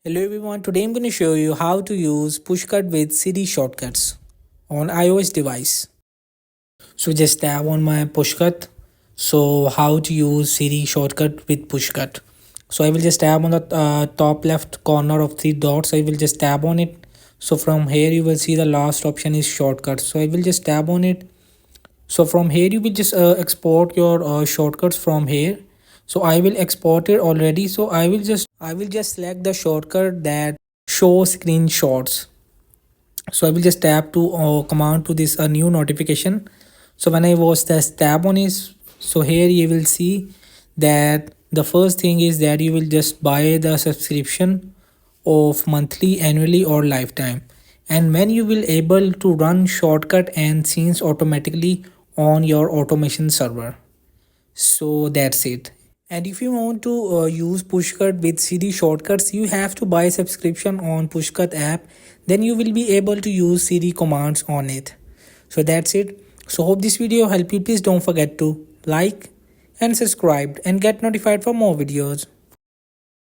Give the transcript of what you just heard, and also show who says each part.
Speaker 1: Hello everyone, today I'm going to show you how to use Pushcut with Siri Shortcuts on iOS device. So just tap on my Pushcut. So how to use Siri Shortcut with Pushcut. So I will just tap on the top left corner of three dots. I will just tap on it. So from here you will see the last option is shortcuts. So I will just tap on it. So from here you will just export your shortcuts from here. So I will export it already. So I will just select the shortcut that show screenshots. So I will just tap to command to this new notification. So when I was just tap on it, so here you will see that the first thing is that you will just buy the subscription of monthly, annually or lifetime, and when you will able to run shortcut and scenes automatically on your automation server. So that's it. And if you want to use Pushcut with CD shortcuts, you have to buy subscription on Pushcut app. Then you will be able to use CD commands on it. So that's it. So hope this video helped you. Please don't forget to like and subscribe and get notified for more videos.